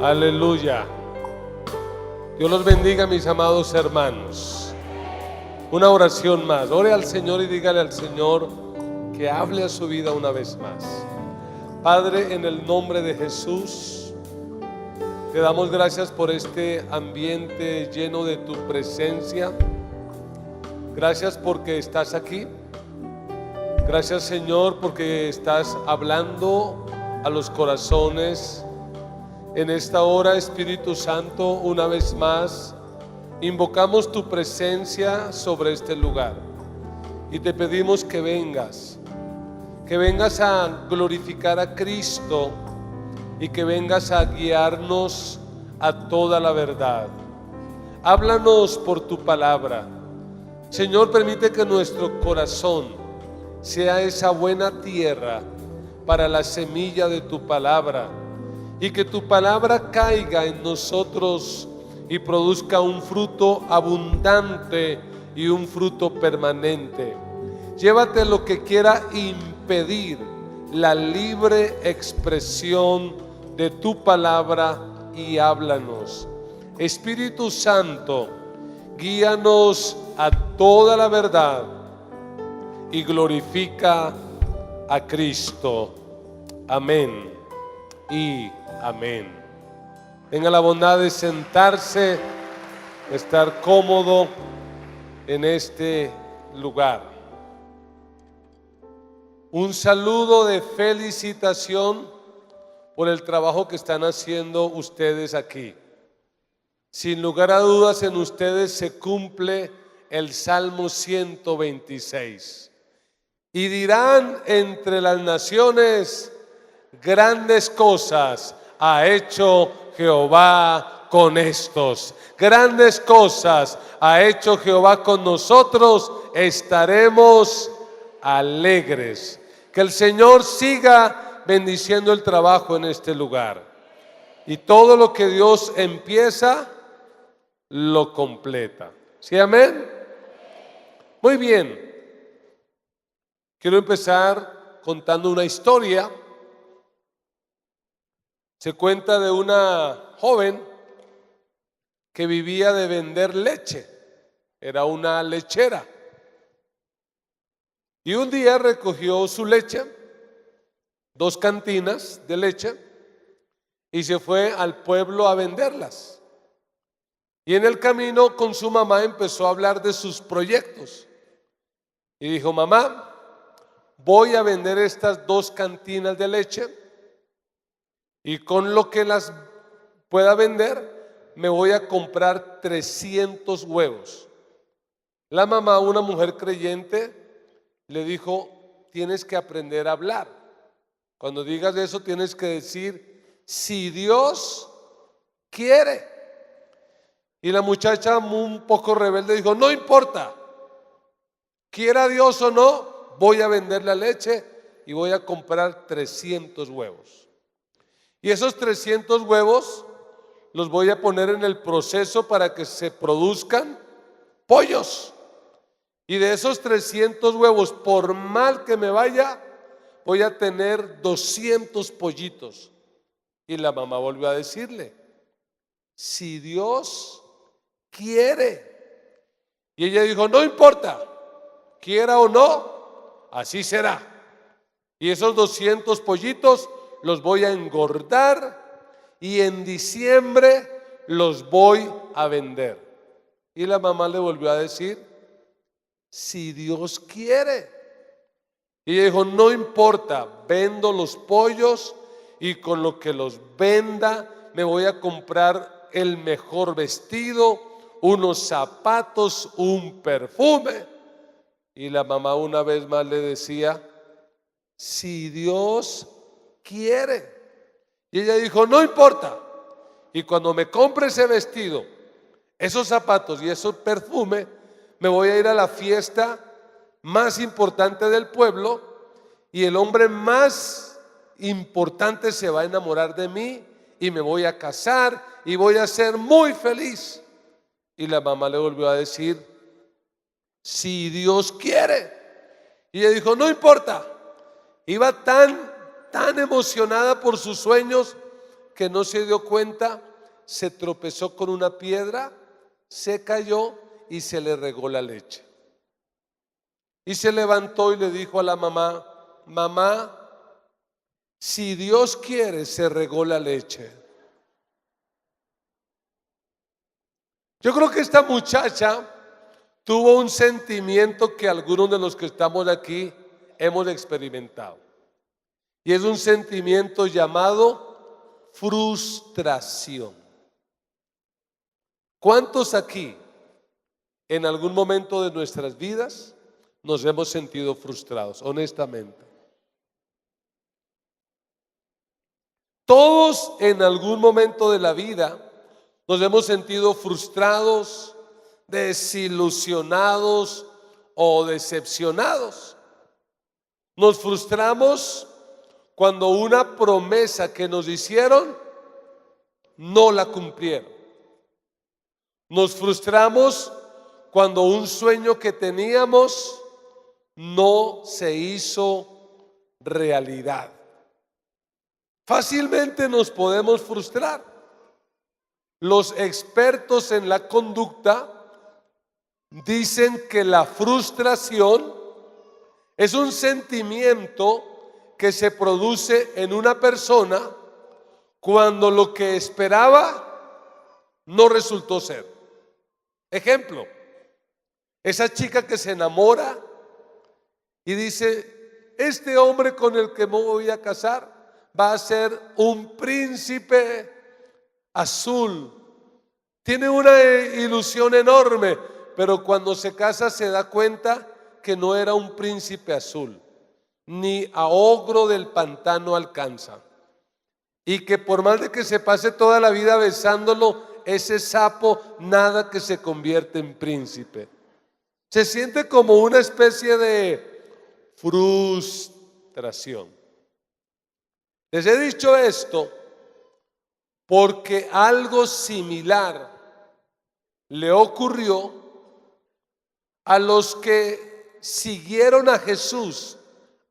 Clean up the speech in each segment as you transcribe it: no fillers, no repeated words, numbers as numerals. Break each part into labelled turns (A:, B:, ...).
A: Aleluya. Dios los bendiga, mis amados hermanos. Una oración más. Ore al Señor y dígale al Señor que hable a su vida una vez más. Padre, en el nombre de Jesús, te damos gracias por este ambiente lleno de tu presencia. Gracias porque estás aquí. Gracias, Señor, porque estás hablando a los corazones. En esta hora, Espíritu Santo, una vez más, invocamos tu presencia sobre este lugar y te pedimos que vengas a glorificar a Cristo y que vengas a guiarnos a toda la verdad. Háblanos por tu palabra. Señor, permite que nuestro corazón sea esa buena tierra para la semilla de tu palabra, y que tu palabra caiga en nosotros y produzca un fruto abundante y un fruto permanente. Llévate lo que quiera impedir la libre expresión de tu palabra y háblanos. Espíritu Santo, guíanos a toda la verdad y glorifica a Cristo. Amén y amén. Tenga la bondad de sentarse, estar cómodo en este lugar. Un saludo de felicitación por el trabajo que están haciendo ustedes aquí. Sin lugar a dudas, en ustedes se cumple el Salmo 126. Y dirán entre las naciones: grandes cosas ha hecho Jehová con estos. Grandes cosas ha hecho Jehová con nosotros. Estaremos alegres. Que el Señor siga bendiciendo el trabajo en este lugar. Y todo lo que Dios empieza, lo completa. ¿Sí, amén? Muy bien. Quiero empezar contando una historia. Se cuenta de una joven que vivía de vender leche. Era una lechera. Y un día recogió su leche, 2 cantinas de leche, y se fue al pueblo a venderlas. Y en el camino con su mamá empezó a hablar de sus proyectos. Y dijo: mamá, voy a vender estas 2 cantinas de leche, y con lo que las pueda vender me voy a comprar 300 huevos. La mamá, una mujer creyente, le dijo: tienes que aprender a hablar. Cuando digas eso tienes que decir: si Dios quiere. Y la muchacha, un poco rebelde, dijo: no importa, quiera Dios o no, voy a vender la leche y voy a comprar 300 huevos. Y esos 300 huevos los voy a poner en el proceso para que se produzcan pollos. Y de esos 300 huevos, por mal que me vaya, voy a tener 200 pollitos. Y la mamá volvió a decirle: si Dios quiere. Y ella dijo: no importa, quiera o no, así será. Y esos 200 pollitos los voy a engordar y en diciembre los voy a vender. Y la mamá le volvió a decir: si Dios quiere. Y ella dijo: no importa, vendo los pollos y con lo que los venda me voy a comprar el mejor vestido, unos zapatos, un perfume. Y la mamá una vez más le decía: si Dios quiere. Y ella dijo: no importa, y cuando me compre ese vestido, esos zapatos y ese perfume, me voy a ir a la fiesta más importante del pueblo y el hombre más importante se va a enamorar de mí y me voy a casar y voy a ser muy feliz. Y la mamá le volvió a decir: si Dios quiere. Y ella dijo: no importa. Iba tan emocionada por sus sueños que no se dio cuenta, se tropezó con una piedra, se cayó y se le regó la leche. Y se levantó y le dijo a la mamá: mamá, si Dios quiere, se regó la leche. Yo creo que esta muchacha tuvo un sentimiento que algunos de los que estamos aquí hemos experimentado. Y es un sentimiento llamado frustración. ¿Cuántos aquí en algún momento de nuestras vidas nos hemos sentido frustrados, honestamente? Todos en algún momento de la vida nos hemos sentido frustrados, desilusionados o decepcionados. Nos frustramos cuando una promesa que nos hicieron no la cumplieron. Nos frustramos cuando un sueño que teníamos no se hizo realidad. Fácilmente nos podemos frustrar. Los expertos en la conducta dicen que la frustración es un sentimiento que se produce en una persona cuando lo que esperaba no resultó ser. Ejemplo, esa chica que se enamora y dice: este hombre con el que me voy a casar va a ser un príncipe azul. Tiene una ilusión enorme, pero cuando se casa se da cuenta que no era un príncipe azul, ni a ogro del pantano alcanza. Y que por más de que se pase toda la vida besándolo, ese sapo nada que se convierte en príncipe. Se siente como una especie de frustración. Les he dicho esto porque algo similar le ocurrió a los que siguieron a Jesús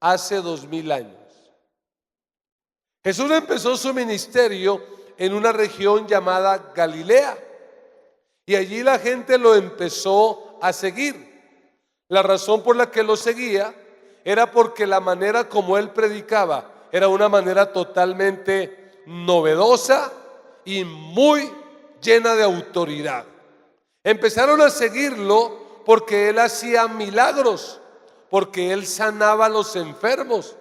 A: hace 2000 años. Jesús empezó su ministerio en una región llamada Galilea y allí la gente lo empezó a seguir. La razón por la que lo seguía era porque la manera como él predicaba era una manera totalmente novedosa y muy llena de autoridad. Empezaron a seguirlo porque él hacía milagros, porque él sanaba a los enfermos.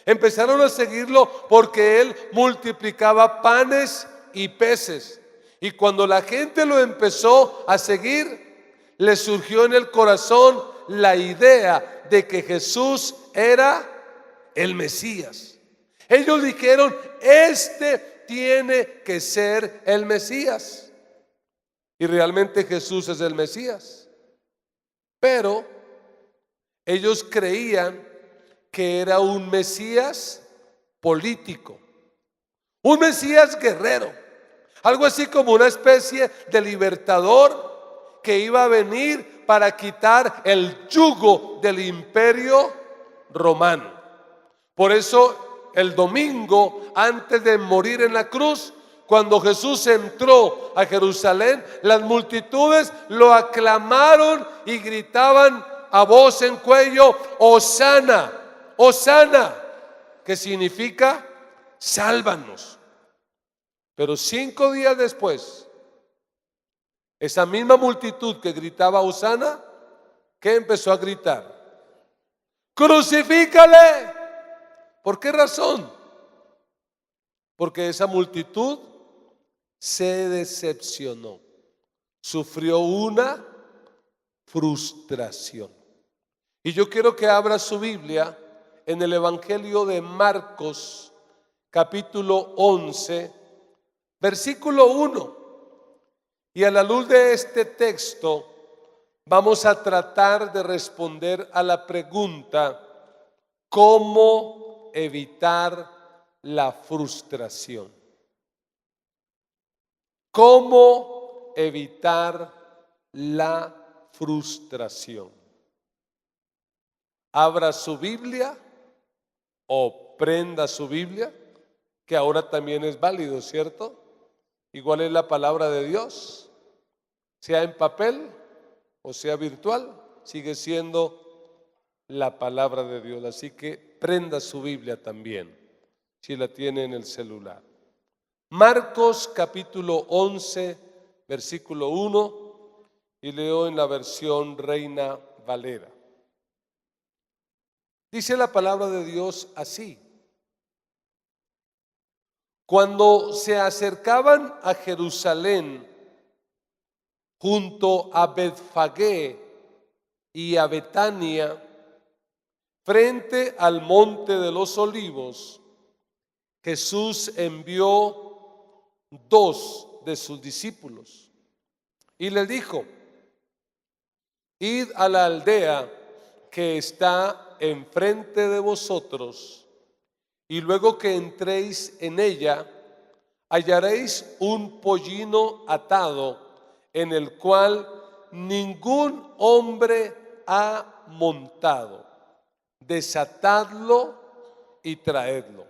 A: Empezaron a seguirlo porque él multiplicaba panes y peces. Y cuando la gente lo empezó a seguir, le surgió en el corazón la idea de que Jesús era el Mesías. Ellos dijeron: este tiene que ser el Mesías. Y realmente Jesús es el Mesías. Pero ellos creían que era un Mesías político, un Mesías guerrero, algo así como una especie de libertador que iba a venir para quitar el yugo del imperio romano. Por eso el domingo, antes de morir en la cruz, cuando Jesús entró a Jerusalén, las multitudes lo aclamaron y gritaban a voz en cuello: Hosana, Hosana, que significa sálvanos. Pero 5 días después, esa misma multitud que gritaba Hosana, ¿qué empezó a gritar? ¡Crucifícale! ¿Por qué razón? Porque esa multitud se decepcionó, sufrió una frustración. Y yo quiero que abra su Biblia en el Evangelio de Marcos, capítulo 11, versículo 1. Y a la luz de este texto vamos a tratar de responder a la pregunta: ¿cómo evitar la frustración? ¿Cómo evitar la frustración? Abra su Biblia o prenda su Biblia que ahora también es válido, ¿cierto? Igual es la palabra de Dios, sea en papel o sea virtual, sigue siendo la palabra de Dios. Así que prenda su Biblia también, si la tiene en el celular. Marcos capítulo 11, versículo 1, y leo en la versión Reina Valera. Dice la palabra de Dios así: cuando se acercaban a Jerusalén, junto a Betfagé y a Betania, frente al monte de los olivos, Jesús envió 2 de sus discípulos y les dijo: id a la aldea que está enfrente de vosotros, y luego que entréis en ella, hallaréis un pollino atado, en el cual ningún hombre ha montado. Desatadlo y traedlo.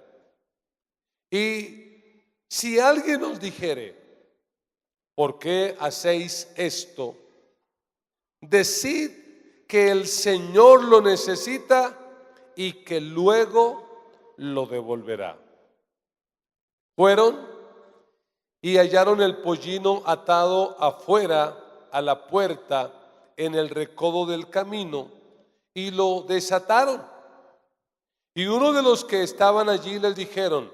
A: Y si alguien os dijere: ¿por qué hacéis esto?, decid que el Señor lo necesita y que luego lo devolverá. Fueron y hallaron el pollino atado afuera a la puerta en el recodo del camino, y lo desataron. Y uno de los que estaban allí les dijeron: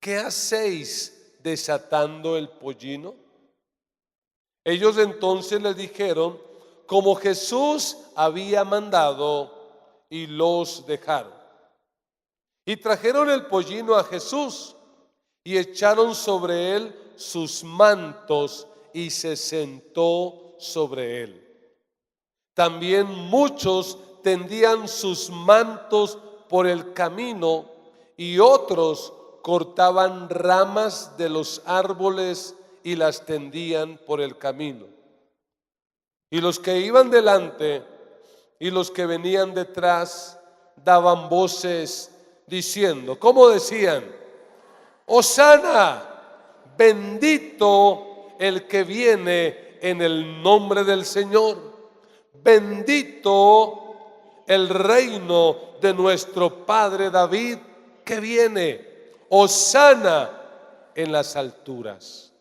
A: ¿qué hacéis desatando el pollino? Ellos entonces les dijeron como Jesús había mandado, y los dejaron. Y trajeron el pollino a Jesús y echaron sobre él sus mantos, y se sentó sobre él. También muchos tendían sus mantos por el camino, y otros cortaban ramas de los árboles y las tendían por el camino. Y los que iban delante y los que venían detrás daban voces diciendo, ¿cómo decían? Hosana, bendito el que viene en el nombre del Señor, bendito el reino de nuestro padre David que viene, hosana en las alturas.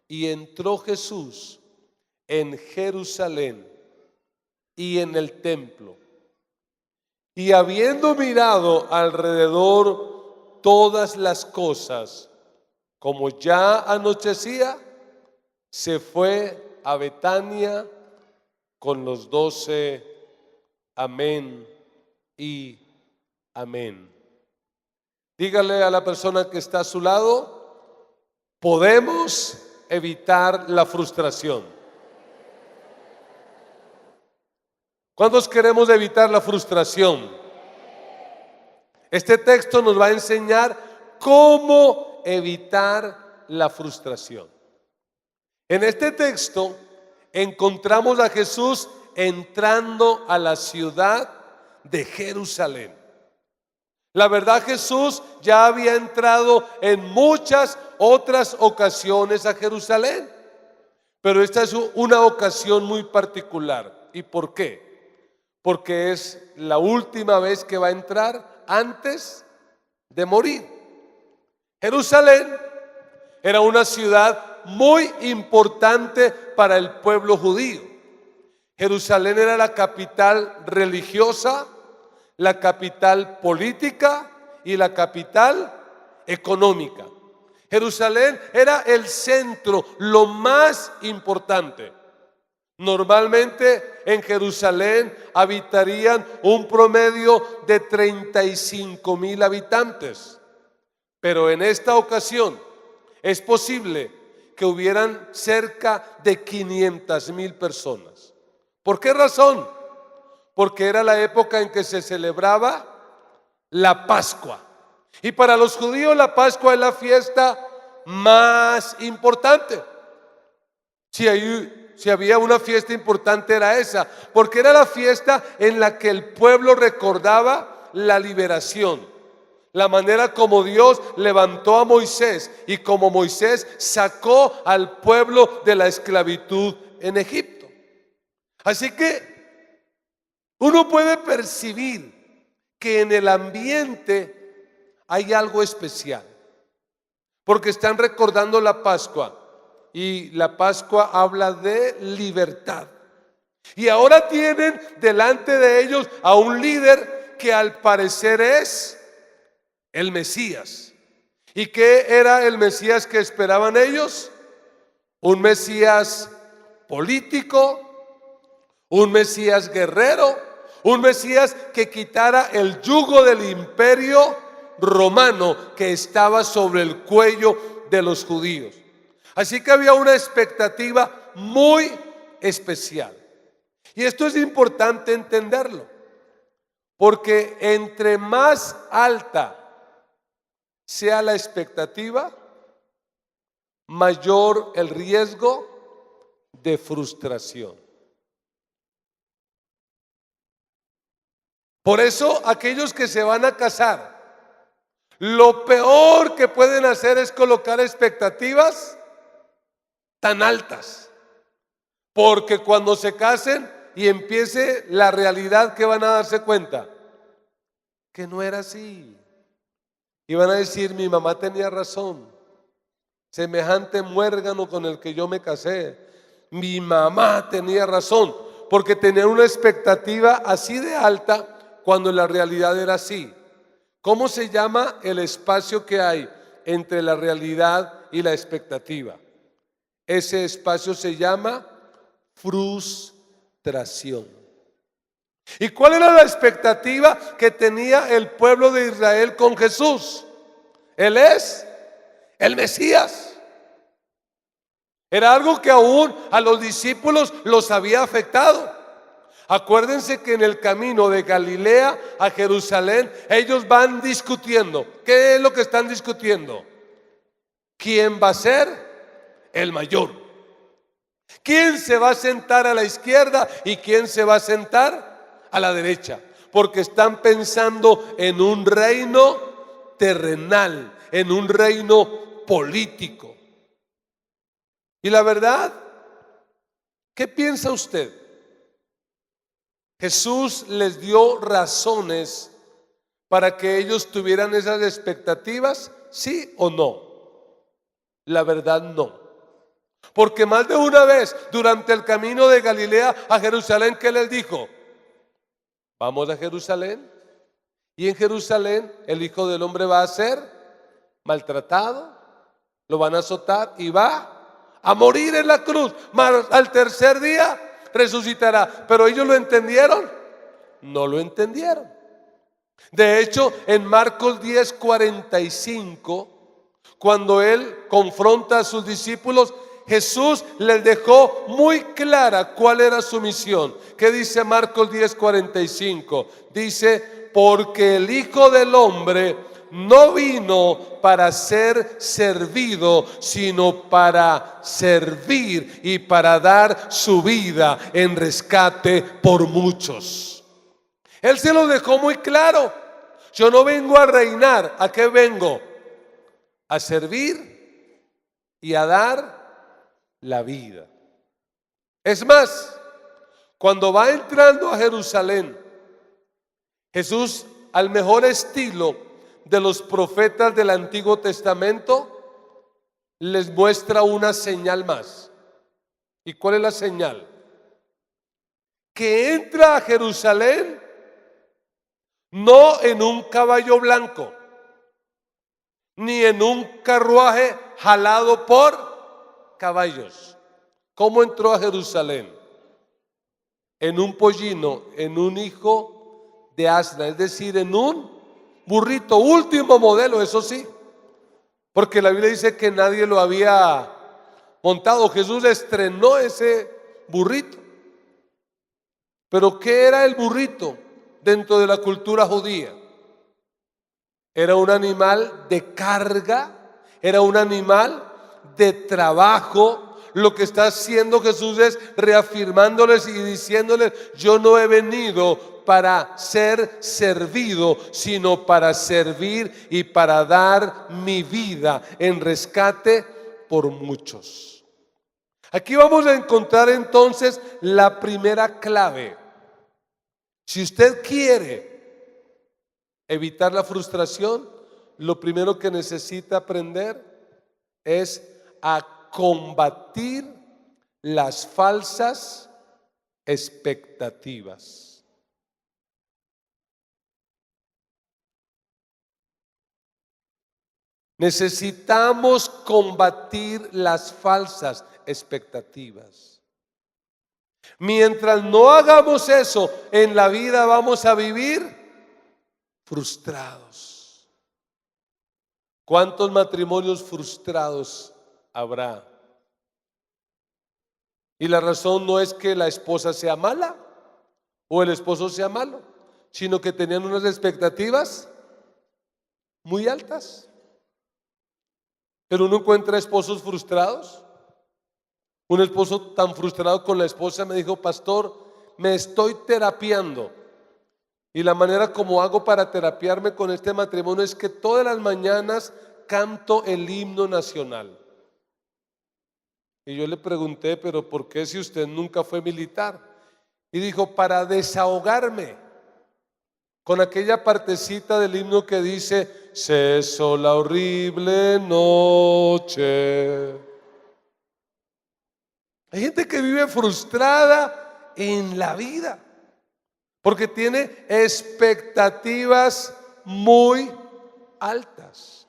A: Y entró Jesús en Jerusalén y en el templo, y habiendo mirado alrededor todas las cosas, como ya anochecía, se fue a Betania con los 12. Amén y amén. Dígale a la persona que está a su lado: podemos evitar la frustración. ¿Cuántos queremos evitar la frustración? Este texto nos va a enseñar cómo evitar la frustración. En este texto encontramos a Jesús entrando a la ciudad de Jerusalén. La verdad, Jesús ya había entrado en muchas otras ocasiones a Jerusalén, pero esta es una ocasión muy particular. ¿Y por qué? Porque es la última vez que va a entrar antes de morir. Jerusalén era una ciudad muy importante para el pueblo judío. Jerusalén era la capital religiosa, la capital política y la capital económica. Jerusalén era el centro, lo más importante. Normalmente en Jerusalén habitarían un promedio de 35,000 habitantes, pero en esta ocasión es posible que hubieran cerca de 500,000 personas. ¿Por qué razón? Porque era la época en que se celebraba la Pascua. Y para los judíos la Pascua es la fiesta más importante. Si había una fiesta importante era esa, porque era la fiesta en la que el pueblo recordaba la liberación la manera como Dios levantó a Moisés y como Moisés sacó al pueblo de la esclavitud en Egipto. Así que uno puede percibir que en el ambiente hay algo especial, porque están recordando la Pascua y la Pascua habla de libertad. Y ahora tienen delante de ellos a un líder que al parecer es el Mesías. ¿Y qué era el Mesías que esperaban ellos? Un Mesías político, un Mesías guerrero, un Mesías que quitara el yugo del imperio romano que estaba sobre el cuello de los judíos. Así que había una expectativa muy especial. Y esto es importante entenderlo, porque entre más alta sea la expectativa, mayor el riesgo de frustración. Por eso aquellos que se van a casar, lo peor que pueden hacer es colocar expectativas tan altas, porque cuando se casen y empiece la realidad, que van a darse cuenta que no era así. Y van a decir: mi mamá tenía razón, semejante muérgano con el que yo me casé, mi mamá tenía razón, porque tenían una expectativa así de alta cuando la realidad era así. ¿Cómo se llama el espacio que hay entre la realidad y la expectativa? Ese espacio se llama frustración. ¿Y cuál era la expectativa que tenía el pueblo de Israel con Jesús? Él es el Mesías. Era algo que aún a los discípulos los había afectado. Acuérdense que en el camino de Galilea a Jerusalén ellos van discutiendo. ¿Qué es lo que están discutiendo? ¿Quién va a ser el mayor? ¿Quién se va a sentar a la izquierda y quién se va a sentar a la derecha? Porque están pensando en un reino terrenal, en un reino político. Y la verdad, ¿qué piensa usted? ¿Jesús les dio razones para que ellos tuvieran esas expectativas? ¿Sí o no? La verdad, no. Porque más de una vez durante el camino de Galilea a Jerusalén, ¿qué les dijo? Vamos a Jerusalén, y en Jerusalén el Hijo del Hombre va a ser maltratado, lo van a azotar y va a morir en la cruz, mas al tercer día resucitará. Pero ellos lo entendieron, no lo entendieron. De hecho, en Marcos 10:45, cuando él confronta a sus discípulos, Jesús les dejó muy clara cuál era su misión. ¿Qué dice Marcos 10:45? Dice: porque el Hijo del Hombre no vino para ser servido, sino para servir y para dar su vida en rescate por muchos. Él se lo dejó muy claro. Yo no vengo a reinar. ¿A qué vengo? A servir y a dar la vida. Es más, cuando va entrando a Jerusalén, Jesús, al mejor estilo de los profetas del Antiguo Testamento, les muestra una señal más. ¿Y cuál es la señal? Que entra a Jerusalén no en un caballo blanco, ni en un carruaje jalado por caballos. ¿Cómo entró a Jerusalén? En un pollino, en un hijo de asna, es decir, en un burrito, último modelo, eso sí, porque la Biblia dice que nadie lo había montado. Jesús estrenó ese burrito. Pero ¿qué era el burrito dentro de la cultura judía? Era un animal de carga, era un animal de trabajo. lo que está haciendo Jesús es reafirmándoles y diciéndoles: yo no he venido para ser servido, sino para servir y para dar mi vida en rescate por muchos. Aquí vamos a encontrar entonces la primera clave. Si usted quiere evitar la frustración, lo primero que necesita aprender es a combatir las falsas expectativas. Necesitamos combatir las falsas expectativas. Mientras no hagamos eso, en la vida vamos a vivir frustrados. ¿Cuántos matrimonios frustrados habrá? Y la razón no es que la esposa sea mala o el esposo sea malo, sino que tenían unas expectativas muy altas. Pero uno encuentra esposos frustrados. Un esposo tan frustrado con la esposa me dijo: pastor, me estoy terapiando, y la manera como hago para terapiarme con este matrimonio es que todas las mañanas canto el himno nacional. Y yo le pregunté: pero ¿por qué, si usted nunca fue militar? Y dijo: para desahogarme con aquella partecita del himno que dice: cesó la horrible noche. Hay gente que vive frustrada en la vida porque tiene expectativas muy altas.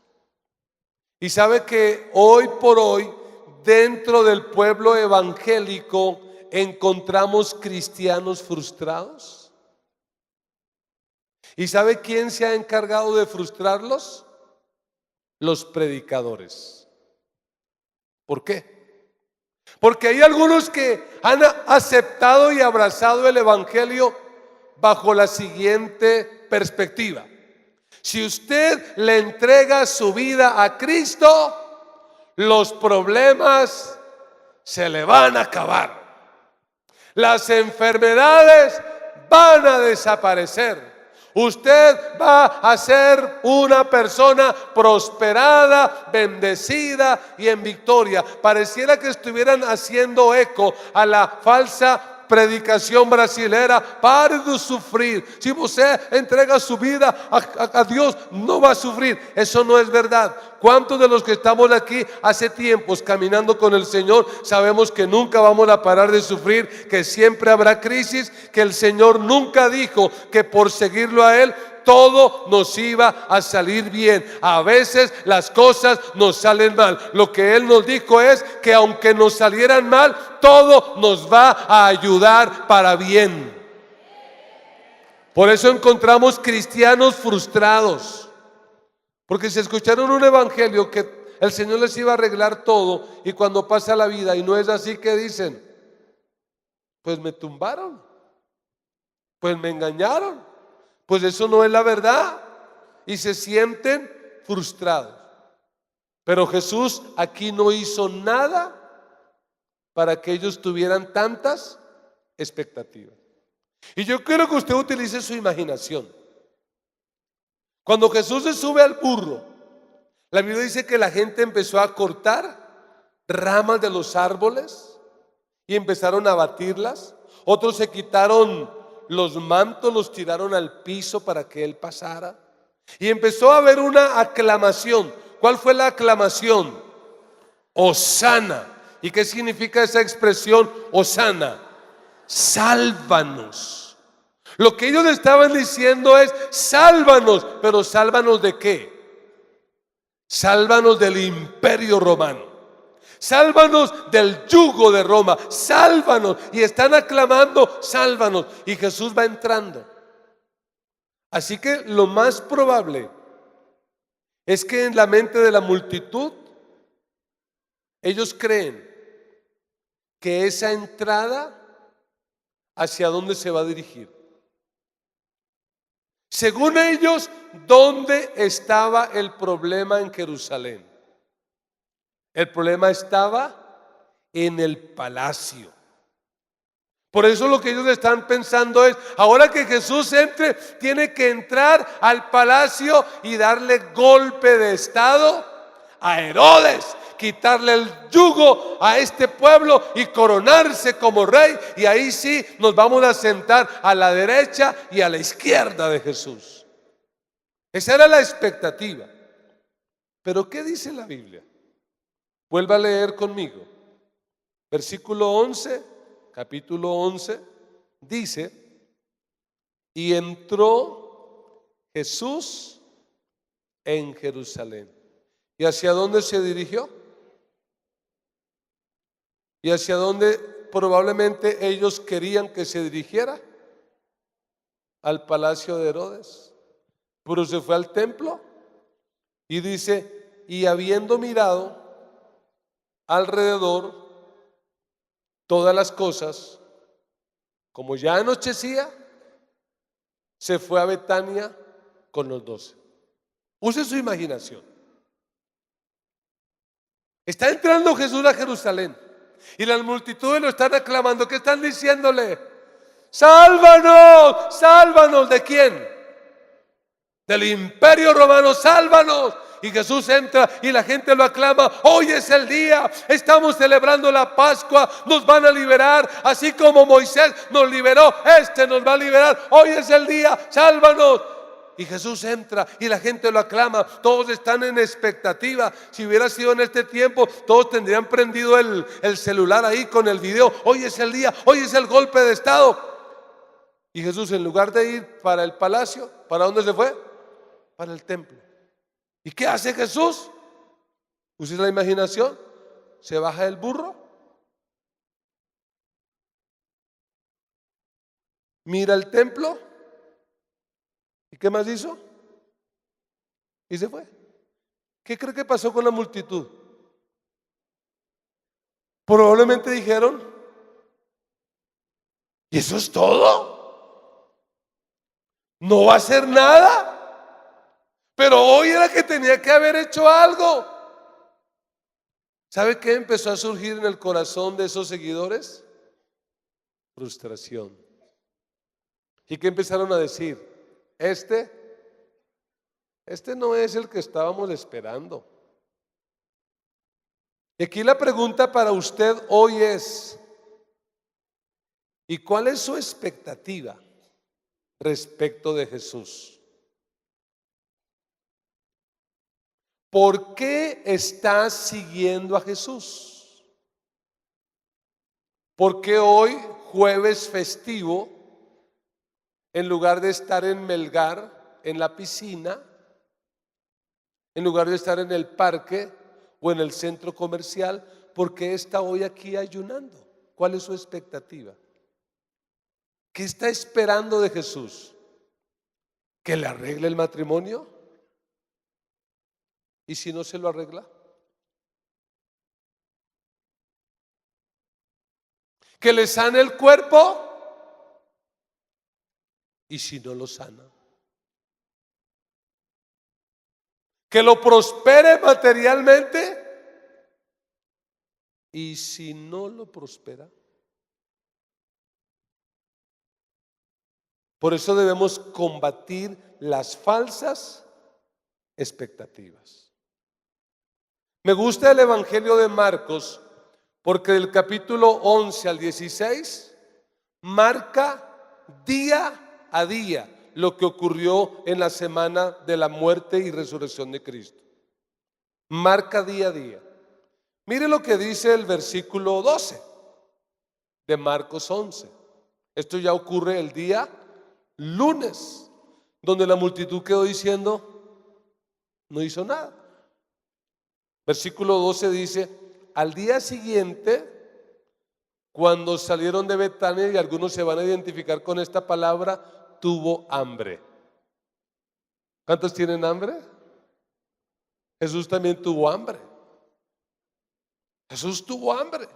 A: Y sabe que hoy por hoy, dentro del pueblo evangélico, encontramos cristianos frustrados. ¿Y sabe quién se ha encargado de frustrarlos? Los predicadores. ¿Por qué? Porque hay algunos que han aceptado y abrazado el evangelio bajo la siguiente perspectiva: si usted le entrega su vida a Cristo, los problemas se le van a acabar, las enfermedades van a desaparecer. Usted va a ser una persona prosperada, bendecida y en victoria. Pareciera que estuvieran haciendo eco a la falsa predicación brasilera: pare de sufrir. Si usted entrega su vida a Dios, no va a sufrir. Eso no es verdad. ¿Cuántos de los que estamos aquí hace tiempos caminando con el Señor sabemos que nunca vamos a parar de sufrir, que siempre habrá crisis, que el Señor nunca dijo que por seguirlo a Él todo nos iba a salir bien? A veces las cosas nos salen mal. Lo que Él nos dijo es que aunque nos salieran mal, todo nos va a ayudar para bien. Por eso encontramos cristianos frustrados, porque se escucharon un evangelio que el Señor les iba a arreglar todo, y cuando pasa la vida y no es así, ¿qué dicen? Pues me tumbaron, pues me engañaron, pues eso no es la verdad, y se sienten frustrados. Pero Jesús aquí no hizo nada para que ellos tuvieran tantas expectativas. Y yo quiero que usted utilice su imaginación. Cuando Jesús se sube al burro, la Biblia dice que la gente empezó a cortar ramas de los árboles y empezaron a batirlas. Otros se quitaron los mantos, los tiraron al piso para que Él pasara. Y empezó a haber una aclamación. ¿Cuál fue la aclamación? Hosana. ¿Y qué significa esa expresión, Hosana? Sálvanos. Lo que ellos estaban diciendo es: sálvanos. ¿Pero sálvanos de qué? Sálvanos del imperio romano, sálvanos del yugo de Roma, sálvanos. Y están aclamando: sálvanos. Y Jesús va entrando. Así que lo más probable es que en la mente de la multitud ellos creen que esa entrada, ¿hacia dónde se va a dirigir? Según ellos, ¿dónde estaba el problema en Jerusalén? El problema estaba en el palacio. Por eso lo que ellos están pensando es, ahora que Jesús entre, tiene que entrar al palacio y darle golpe de estado a Herodes, quitarle el yugo a este pueblo y coronarse como rey. Y ahí sí nos vamos a sentar a la derecha y a la izquierda de Jesús. Esa era la expectativa. Pero ¿qué dice la Biblia? Vuelva a leer conmigo. Versículo 11, capítulo 11, dice: y entró Jesús en Jerusalén. ¿Y hacia dónde se dirigió? ¿Y hacia dónde probablemente ellos querían que se dirigiera? Al palacio de Herodes. Pero se fue al templo y dice: y habiendo mirado alrededor todas las cosas, como ya anochecía, se fue a Betania con los 12. Use su imaginación. Está entrando Jesús a Jerusalén y las multitudes lo están aclamando. ¿Qué están diciéndole? ¡Sálvanos! ¿Sálvanos de quién? Del imperio romano, sálvanos. Y Jesús entra y la gente lo aclama. Hoy es el día, estamos celebrando la Pascua, nos van a liberar, así como Moisés nos liberó, este nos va a liberar. Hoy es el día, sálvanos. Y Jesús entra y la gente lo aclama. Todos están en expectativa. Si hubiera sido en este tiempo, todos tendrían prendido el celular ahí con el video. Hoy es el día, hoy es el golpe de estado. Y Jesús, en lugar de ir para el palacio, ¿para dónde se fue? Para el templo. ¿Y qué hace Jesús? ¿Use la imaginación? Se baja del burro, mira el templo, ¿y qué más hizo? Y se fue. ¿Qué cree que pasó con la multitud? Probablemente dijeron: ¿y eso es todo? ¿No va a hacer nada? Pero hoy era que tenía que haber hecho algo. ¿Sabe qué empezó a surgir en el corazón de esos seguidores? Frustración. ¿Y qué empezaron a decir? Este no es el que estábamos esperando. Y aquí la pregunta para usted hoy es: ¿y cuál es su expectativa respecto de Jesús? ¿Por qué estás siguiendo a Jesús? ¿Por qué hoy, jueves festivo, en lugar de estar en Melgar, en la piscina, en lugar de estar en el parque o en el centro comercial, por qué está hoy aquí ayunando? ¿Cuál es su expectativa? ¿Qué está esperando de Jesús? ¿Que le arregle el matrimonio? ¿Y si no se lo arregla? ¿Que le sane el cuerpo? ¿Y si no lo sana? ¿Que lo prospere materialmente? ¿Y si no lo prospera? Por eso debemos combatir las falsas expectativas. Me gusta el Evangelio de Marcos porque del capítulo 11 al 16 marca día a día lo que ocurrió en la semana de la muerte y resurrección de Cristo. Marca día a día. Mire lo que dice el versículo 12 de Marcos 11. Esto ya ocurre el día lunes, donde la multitud quedó diciendo: no hizo nada. Versículo 12 dice: al día siguiente, cuando salieron de Betania, y algunos se van a identificar con esta palabra, tuvo hambre. ¿Cuántos tienen hambre? Jesús también tuvo hambre. Jesús tuvo hambre.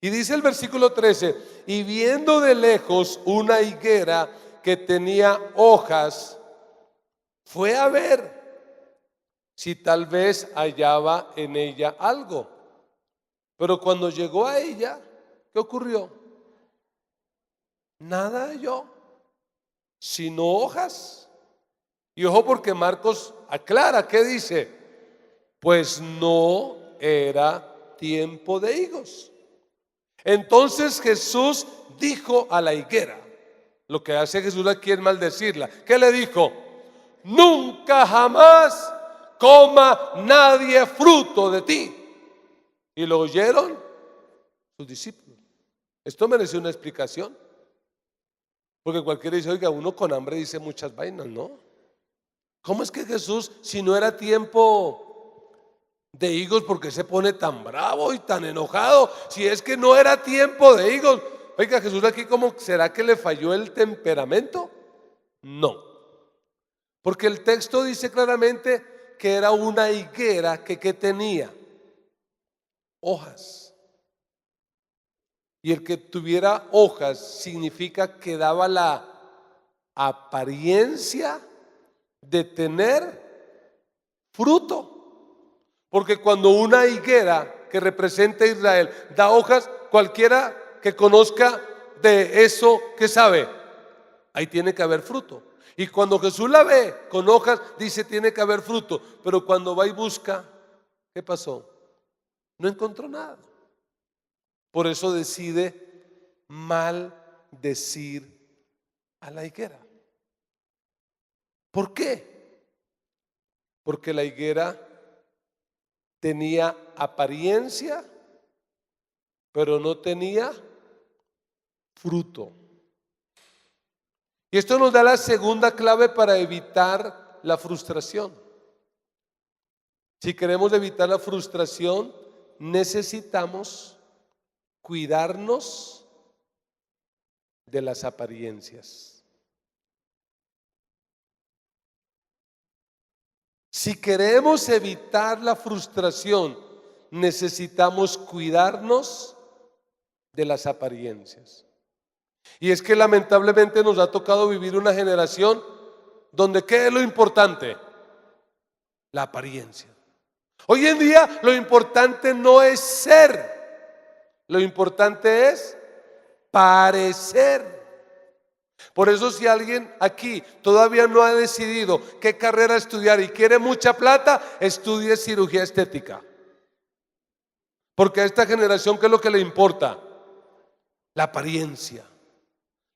A: Y dice el versículo 13: y viendo de lejos una higuera que tenía hojas, fue a ver si tal vez hallaba en ella algo. Pero cuando llegó a ella, ¿qué ocurrió? Nada halló, sino hojas. Y ojo, porque Marcos aclara, ¿qué dice? Pues no era tiempo de higos. Entonces Jesús dijo a la higuera, lo que hace Jesús aquí es maldecirla. ¿Qué le dijo? Nunca jamás coma nadie fruto de ti. Y lo oyeron sus discípulos. Esto merece una explicación, porque cualquiera dice, oiga, uno con hambre dice muchas vainas, ¿no? ¿Cómo es que Jesús, si no era tiempo de higos, por qué se pone tan bravo y tan enojado? Si es que no era tiempo de higos. Oiga, Jesús aquí, ¿cómo será que le falló el temperamento? No, porque el texto dice claramente que era una higuera que tenía hojas. Y el que tuviera hojas significa que daba la apariencia de tener fruto. Porque cuando una higuera que representa a Israel da hojas, cualquiera que conozca de eso, ¿qué sabe? Ahí tiene que haber fruto. Y cuando Jesús la ve con hojas, dice tiene que haber fruto. Pero cuando va y busca, ¿qué pasó? No encontró nada. Por eso decide maldecir a la higuera. ¿Por qué? Porque la higuera tenía apariencia, pero no tenía fruto. Y esto nos da la segunda clave para evitar la frustración. Si queremos evitar la frustración, necesitamos cuidarnos de las apariencias. Si queremos evitar la frustración, necesitamos cuidarnos de las apariencias. Y es que lamentablemente nos ha tocado vivir una generación donde ¿qué es lo importante? La apariencia. Hoy en día lo importante no es ser, lo importante es parecer. Por eso si alguien aquí todavía no ha decidido qué carrera estudiar y quiere mucha plata, estudie cirugía estética. Porque a esta generación, ¿qué es lo que le importa? La apariencia.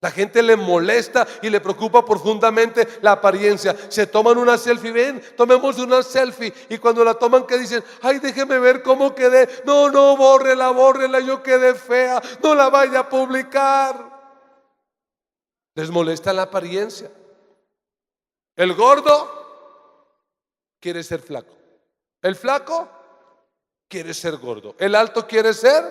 A: La gente le molesta y le preocupa profundamente la apariencia. Se toman una selfie, ven, tomemos una selfie. Y cuando la toman, ¿qué dicen? Ay, déjeme ver cómo quedé. No, bórrela, yo quedé fea. No la vaya a publicar. Les molesta la apariencia. El gordo quiere ser flaco. El flaco quiere ser gordo. El alto quiere ser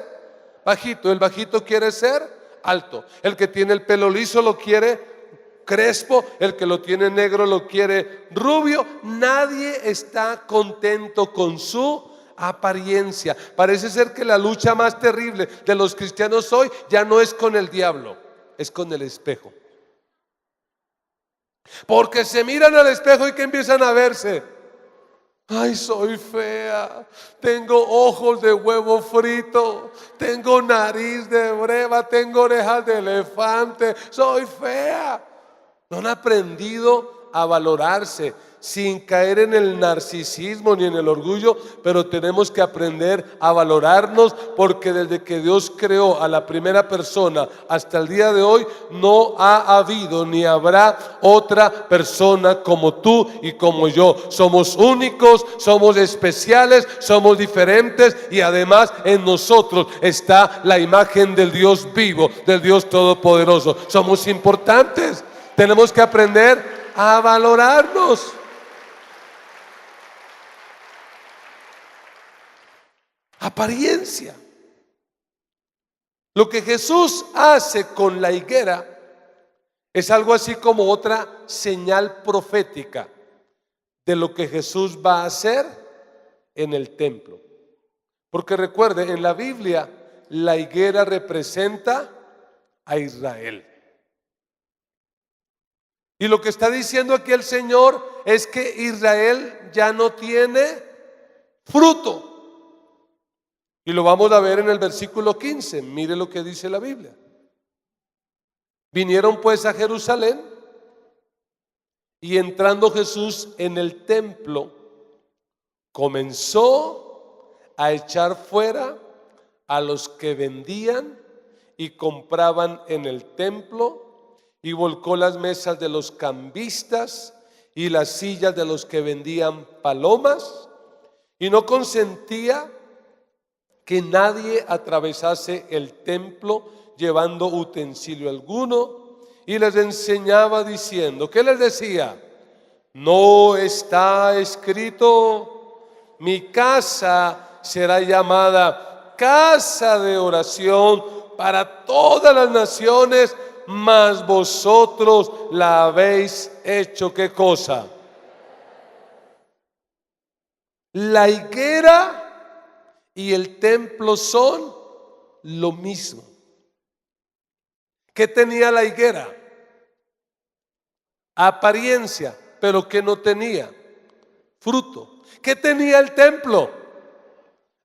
A: bajito. El bajito quiere ser alto. El que tiene el pelo liso lo quiere crespo, el que lo tiene negro lo quiere rubio. Nadie está contento con su apariencia. Parece ser que la lucha más terrible de los cristianos hoy ya no es con el diablo, es con el espejo. Porque se miran al espejo y que empiezan a verse. Ay, soy fea, tengo ojos de huevo frito, tengo nariz de breva, tengo orejas de elefante, soy fea. No han aprendido a valorarse sin caer en el narcisismo ni en el orgullo, pero tenemos que aprender a valorarnos, porque desde que Dios creó a la primera persona hasta el día de hoy, no ha habido ni habrá otra persona como tú y como yo. Somos únicos, somos especiales, somos diferentes, y además en nosotros está la imagen del Dios vivo, del Dios todopoderoso. Somos importantes. Tenemos que aprender a valorarnos. Apariencia. Lo que Jesús hace con la higuera es algo así como otra señal profética de lo que Jesús va a hacer en el templo. Porque recuerde, en la Biblia la higuera representa a Israel. Y lo que está diciendo aquí el Señor es que Israel ya no tiene fruto. Y lo vamos a ver en el versículo 15. Mire lo que dice la Biblia. Vinieron pues a Jerusalén, y entrando Jesús en el templo, comenzó a echar fuera a los que vendían y compraban en el templo, y volcó las mesas de los cambistas y las sillas de los que vendían palomas, y no consentía que nadie atravesase el templo llevando utensilio alguno, y les enseñaba diciendo, ¿qué les decía? ¿No está escrito: mi casa será llamada casa de oración para todas las naciones, mas vosotros la habéis hecho? ¿Qué cosa? La higuera y el templo son lo mismo. ¿Qué tenía la higuera? Apariencia, pero ¿qué no tenía? Fruto. ¿Qué tenía el templo?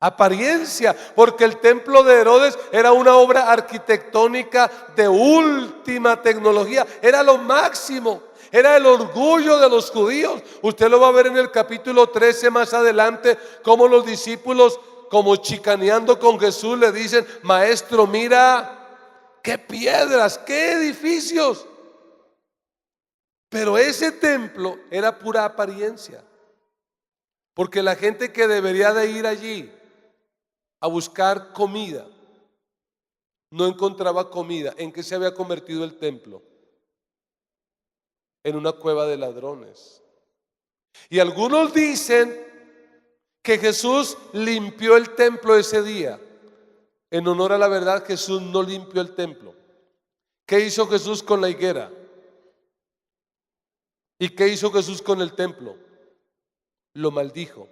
A: Apariencia, porque el templo de Herodes era una obra arquitectónica de última tecnología, era lo máximo, era el orgullo de los judíos. Usted lo va a ver en el capítulo 13 más adelante, como los discípulos, como chicaneando con Jesús, le dicen: maestro, mira qué piedras, qué edificios. Pero ese templo era pura apariencia, porque la gente que debería de ir allí a buscar comida no encontraba comida. ¿En qué se había convertido el templo? En una cueva de ladrones. Y algunos dicen que Jesús limpió el templo ese día. En honor a la verdad, Jesús no limpió el templo. ¿Qué hizo Jesús con la higuera? ¿Y qué hizo Jesús con el templo? Lo maldijo.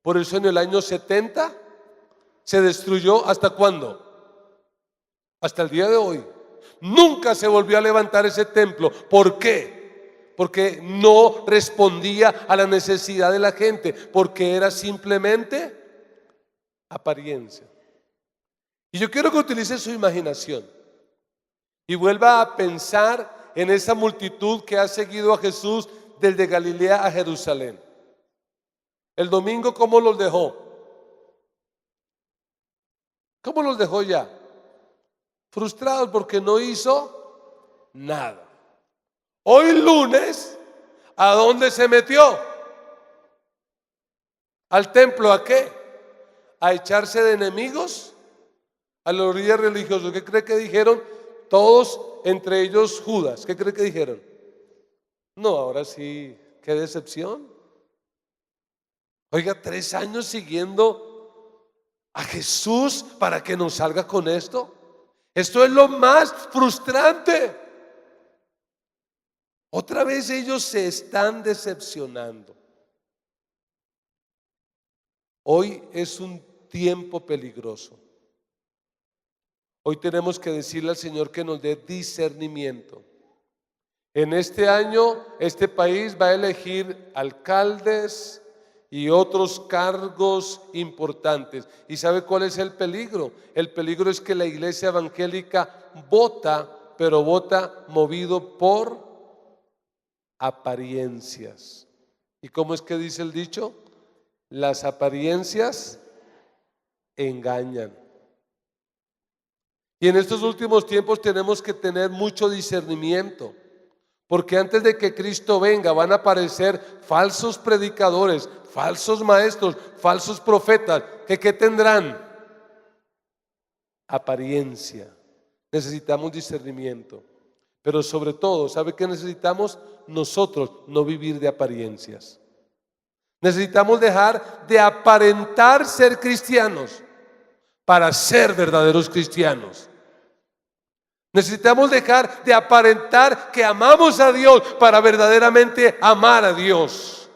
A: Por eso en el año 70 se destruyó. ¿Hasta cuándo? Hasta el día de hoy. Nunca se volvió a levantar ese templo. ¿Por qué? Porque no respondía a la necesidad de la gente, porque era simplemente apariencia. Y yo quiero que utilice su imaginación y vuelva a pensar en esa multitud que ha seguido a Jesús desde Galilea a Jerusalén. El domingo, ¿cómo los dejó? ¿Cómo los dejó ya? Frustrados porque no hizo nada. Hoy lunes, ¿a dónde se metió? ¿Al templo? ¿A qué? ¿A echarse de enemigos? A los líderes religiosos. ¿Qué cree que dijeron? Todos, entre ellos Judas. ¿Qué cree que dijeron? No, ahora sí, qué decepción. Oiga, 3 años siguiendo a Jesús para que nos salga con esto. Esto es lo más frustrante. Otra vez ellos se están decepcionando. Hoy es un tiempo peligroso. Hoy tenemos que decirle al Señor que nos dé discernimiento. En este año, este país va a elegir alcaldes y otros cargos importantes. ¿Y sabe cuál es el peligro? El peligro es que la iglesia evangélica vota, pero vota movido por apariencias. ¿Y cómo es que dice el dicho? Las apariencias engañan. Y en estos últimos tiempos tenemos que tener mucho discernimiento, porque antes de que Cristo venga van a aparecer falsos predicadores, falsos maestros, falsos profetas, que ¿qué tendrán? Apariencia. Necesitamos discernimiento, pero sobre todo, ¿sabe qué necesitamos? Nosotros no vivir de apariencias. Necesitamos dejar de aparentar ser cristianos para ser verdaderos cristianos. Necesitamos dejar de aparentar que amamos a Dios para verdaderamente amar a Dios.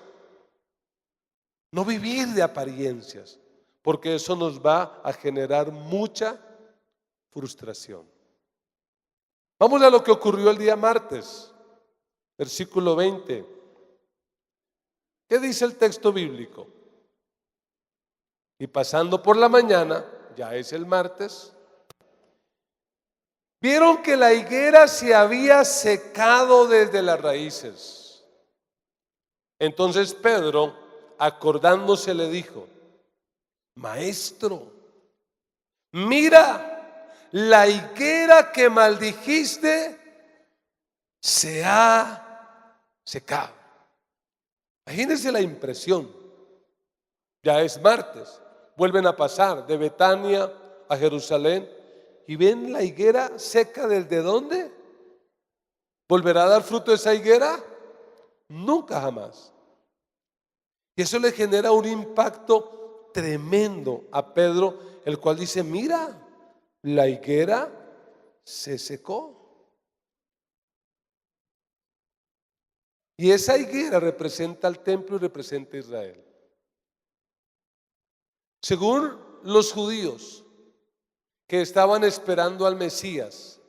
A: No vivir de apariencias, porque eso nos va a generar mucha frustración. Vamos a lo que ocurrió el día martes, versículo 20. ¿Qué dice el texto bíblico? Y pasando por la mañana, ya es el martes, vieron que la higuera se había secado desde las raíces. Entonces Pedro, acordándose, le dijo: Maestro, mira, la higuera que maldijiste se ha secado. Imagínense la impresión. Ya es martes, vuelven a pasar de Betania a Jerusalén y ven la higuera seca. ¿Desde dónde? ¿Volverá a dar fruto esa higuera? Nunca jamás. Y eso le genera un impacto tremendo a Pedro, el cual dice: mira, la higuera se secó. Y esa higuera representa al templo y representa a Israel. Según los judíos que estaban esperando al Mesías,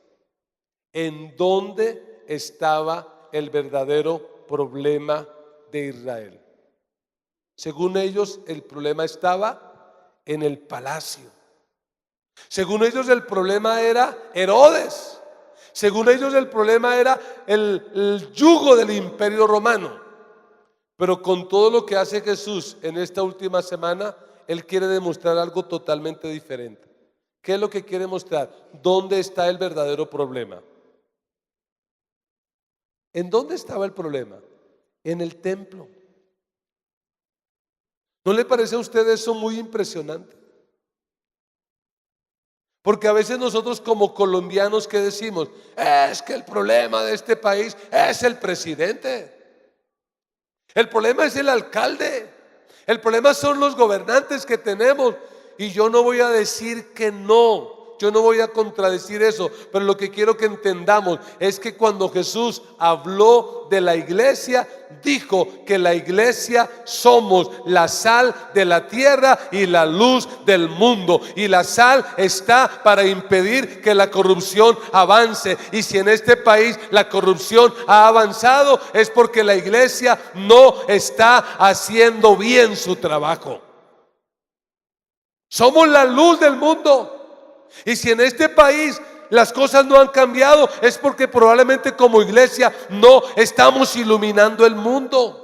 A: ¿en dónde estaba el verdadero problema de Israel? Según ellos, el problema estaba en el palacio. Según ellos, el problema era Herodes. Según ellos, el problema era el yugo del imperio romano. Pero con todo lo que hace Jesús en esta última semana, Él quiere demostrar algo totalmente diferente. ¿Qué es lo que quiere mostrar? ¿Dónde está el verdadero problema? ¿En dónde estaba el problema? En el templo. ¿No le parece a usted eso muy impresionante? Porque a veces nosotros como colombianos, ¿qué decimos? Es que el problema de este país es el presidente. El problema es el alcalde. El problema son los gobernantes que tenemos. Y yo no voy a decir que no. Yo no voy a contradecir eso, pero lo que quiero que entendamos es que cuando Jesús habló de la iglesia, dijo que la iglesia somos la sal de la tierra y la luz del mundo. Y la sal está para impedir que la corrupción avance. Y si en este país la corrupción ha avanzado, es porque la iglesia no está haciendo bien su trabajo. Somos la luz del mundo. Y si en este país las cosas no han cambiado, es porque probablemente como iglesia no estamos iluminando el mundo.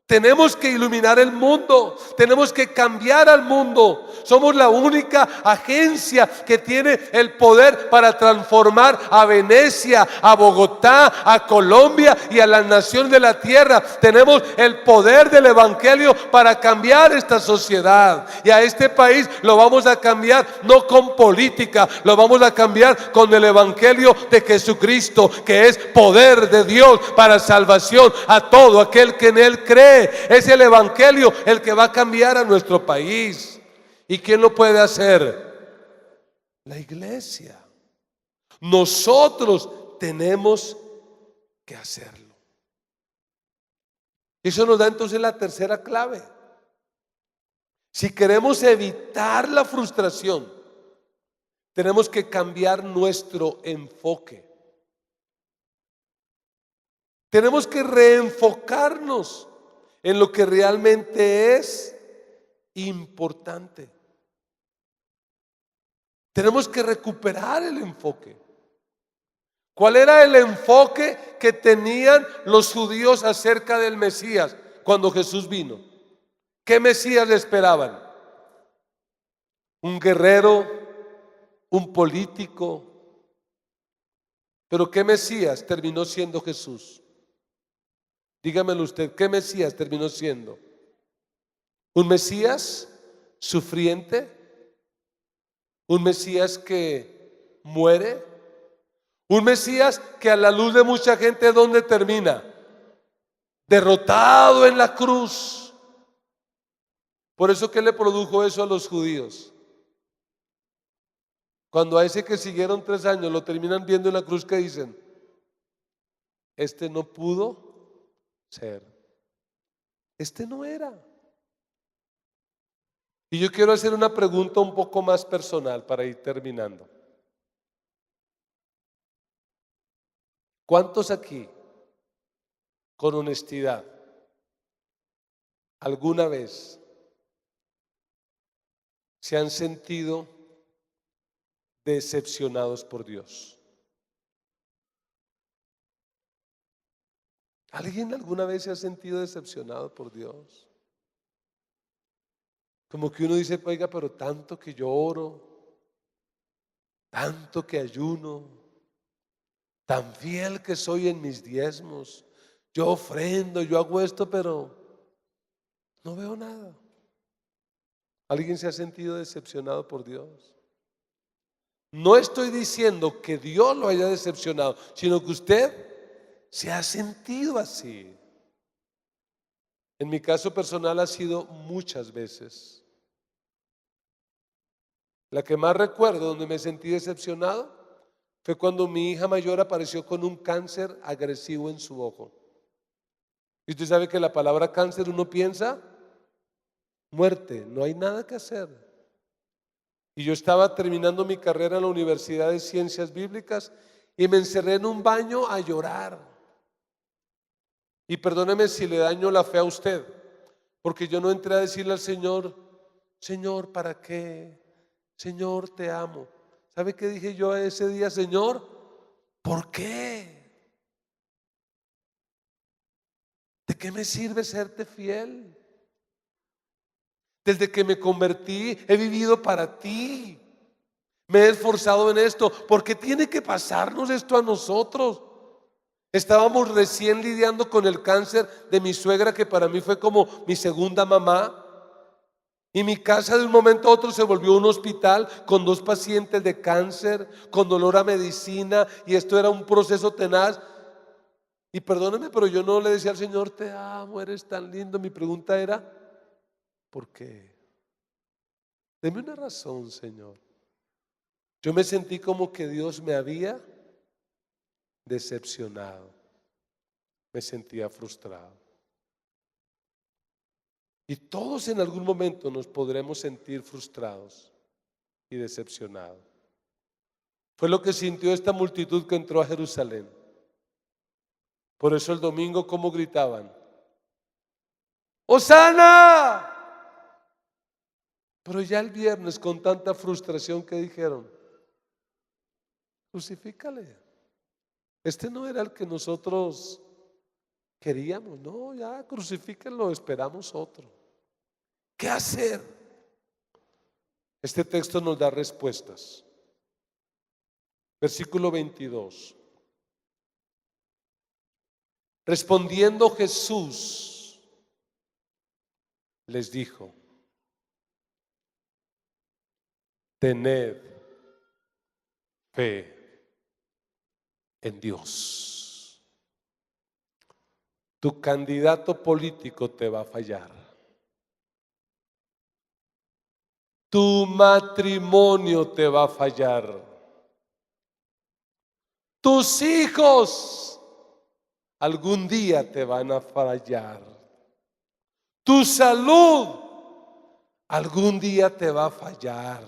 A: Tenemos que iluminar el mundo, tenemos que cambiar al mundo. Somos la única agencia que tiene el poder para transformar a Venecia, a Bogotá, a Colombia y a las naciones de la tierra. Tenemos el poder del evangelio para cambiar esta sociedad. Y a este país lo vamos a cambiar no con política, lo vamos a cambiar con el evangelio de Jesucristo, que es poder de Dios para salvación a todo aquel que en Él cree. Es el evangelio el que va a cambiar a nuestro país. ¿Y quién lo puede hacer? La iglesia. Nosotros tenemos que hacerlo. Eso nos da entonces la tercera clave. Si queremos evitar la frustración, tenemos que cambiar nuestro enfoque. Tenemos que reenfocarnos en lo que realmente es importante. Tenemos que recuperar el enfoque. ¿Cuál era el enfoque que tenían los judíos acerca del Mesías cuando Jesús vino? ¿Qué Mesías le esperaban? ¿Un guerrero? ¿Un político? ¿Pero qué Mesías terminó siendo Jesús? Dígamelo usted, ¿qué Mesías terminó siendo? ¿Un Mesías sufriente? ¿Un Mesías que muere? ¿Un Mesías que a la luz de mucha gente ¿dónde termina? Derrotado en la cruz. Por eso, ¿qué le produjo eso a los judíos? Cuando a ese que siguieron 3 años lo terminan viendo en la cruz, ¿qué dicen? Este no pudo ser. Este no era. Y yo quiero hacer una pregunta un poco más personal para ir terminando. ¿Cuántos aquí, con honestidad, alguna vez se han sentido decepcionados por Dios? ¿Alguien alguna vez se ha sentido decepcionado por Dios? Como que uno dice, oiga, pero tanto que yo oro, tanto que ayuno, tan fiel que soy en mis diezmos, yo ofrendo, yo hago esto, pero no veo nada. ¿Alguien se ha sentido decepcionado por Dios? No estoy diciendo que Dios lo haya decepcionado, sino que usted se ha sentido así. En mi caso personal ha sido muchas veces. La que más recuerdo donde me sentí decepcionado fue cuando mi hija mayor apareció con un cáncer agresivo en su ojo. Y usted sabe que la palabra cáncer uno piensa muerte, no hay nada que hacer. Y yo estaba terminando mi carrera en la Universidad de Ciencias Bíblicas y me encerré en un baño a llorar. Y perdóneme si le daño la fe a usted, porque yo no entré a decirle al Señor, Señor, ¿para qué? Señor, te amo. ¿Sabe qué dije yo ese día, Señor? ¿Por qué? ¿De qué me sirve serte fiel? Desde que me convertí, he vivido para ti. Me he esforzado en esto. ¿Por qué tiene que pasarnos esto a nosotros? Estábamos recién lidiando con el cáncer de mi suegra, que para mí fue como mi segunda mamá. Y mi casa de un momento a otro se volvió un hospital con 2 pacientes de cáncer, con dolor a medicina, y esto era un proceso tenaz. Y perdóname, pero yo no le decía al Señor, te amo, eres tan lindo. Mi pregunta era, ¿por qué? Deme una razón, Señor. Yo me sentí como que Dios me había decepcionado. Me sentía frustrado. Y todos en algún momento nos podremos sentir frustrados y decepcionados. Fue lo que sintió esta multitud que entró a Jerusalén. Por eso el domingo, ¿cómo gritaban? ¡Hosana! Pero ya el viernes, con tanta frustración, que dijeron, crucifícale. Este no era el que nosotros queríamos. No, ya crucifíquenlo, esperamos otro. ¿Qué hacer? Este texto nos da respuestas. Versículo 22. Respondiendo Jesús les dijo, tened fe en Dios. Tu candidato político te va a fallar. Tu matrimonio te va a fallar. Tus hijos algún día te van a fallar. Tu salud algún día te va a fallar.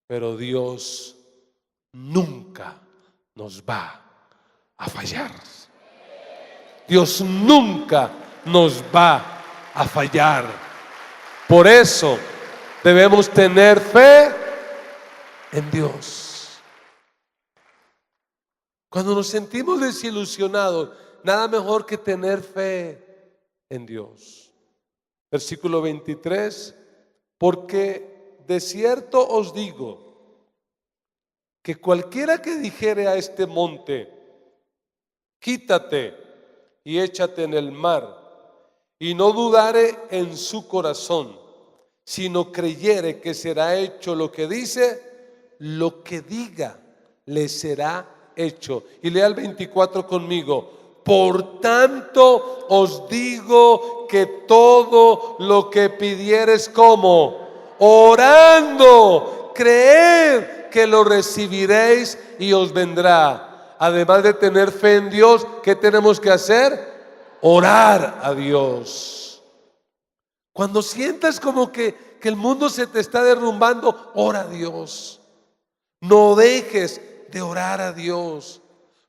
A: Pero Dios nunca nos va a fallar. Dios nunca nos va a fallar. Por eso debemos tener fe en Dios. Cuando nos sentimos desilusionados, nada mejor que tener fe en Dios. Versículo 23, porque de cierto os digo que cualquiera que dijere a este monte, quítate y échate en el mar, y no dudare en su corazón, sino creyere que será hecho lo que dice, lo que diga le será hecho. Y lea el 24 conmigo. Por tanto os digo que todo lo que pidieres, como orando, creed que lo recibiréis y os vendrá. Además de tener fe en Dios, ¿qué tenemos que hacer? Orar a Dios. Cuando sientas como que el mundo se te está derrumbando, ora a Dios. No dejes de orar a Dios,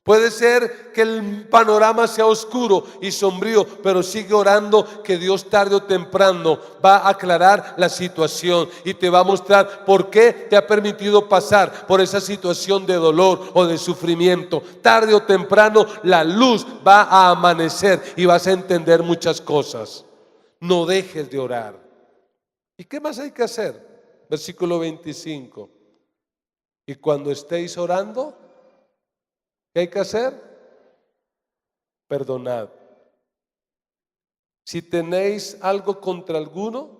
A: Puede ser que el panorama sea oscuro y sombrío, pero sigue orando que Dios tarde o temprano va a aclarar la situación y te va a mostrar por qué te ha permitido pasar por esa situación de dolor o de sufrimiento. Tarde o temprano la luz va a amanecer y vas a entender muchas cosas. No dejes de orar. ¿Y qué más hay que hacer? Versículo 25. Y cuando estéis orando, ¿qué hay que hacer? Perdonad. Si tenéis algo contra alguno,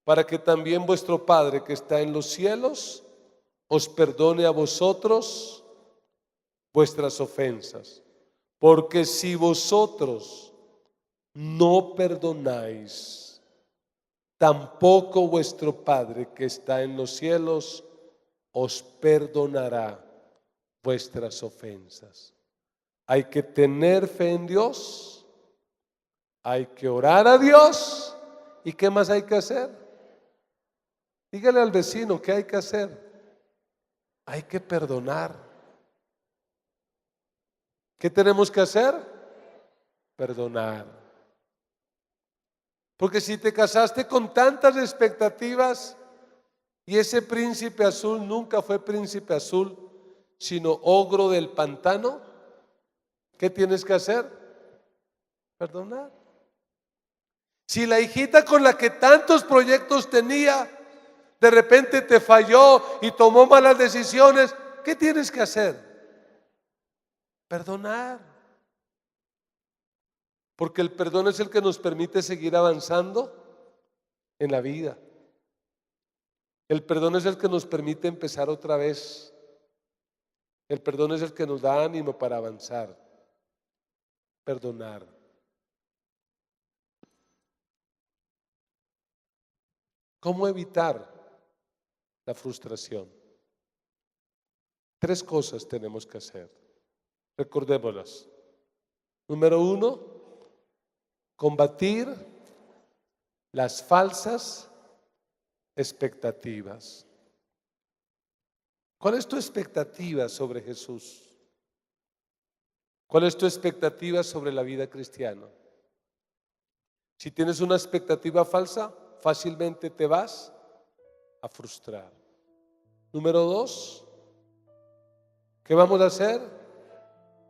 A: para que también vuestro Padre que está en los cielos os perdone a vosotros vuestras ofensas. Porque si vosotros no perdonáis, tampoco vuestro Padre que está en los cielos os perdonará vuestras ofensas. Hay que tener fe en Dios, hay que orar a Dios. ¿Y qué más hay que hacer? Dígale al vecino, ¿qué hay que hacer? Hay que perdonar. ¿Qué tenemos que hacer? Perdonar. Porque si te casaste con tantas expectativas y ese príncipe azul nunca fue príncipe azul, sino ogro del pantano, ¿qué tienes que hacer? Perdonar. Si la hijita con la que tantos proyectos tenía, de repente te falló y tomó malas decisiones, ¿qué tienes que hacer? Perdonar. Porque el perdón es el que nos permite seguir avanzando en la vida. El perdón es el que nos permite empezar otra vez. El perdón es el que nos da ánimo para avanzar. Perdonar. ¿Cómo evitar la frustración? 3 cosas tenemos que hacer. Recordémoslas. Número 1, combatir las falsas expectativas. ¿Cuál es tu expectativa sobre Jesús? ¿Cuál es tu expectativa sobre la vida cristiana? Si tienes una expectativa falsa, fácilmente te vas a frustrar. Número 2, ¿qué vamos a hacer?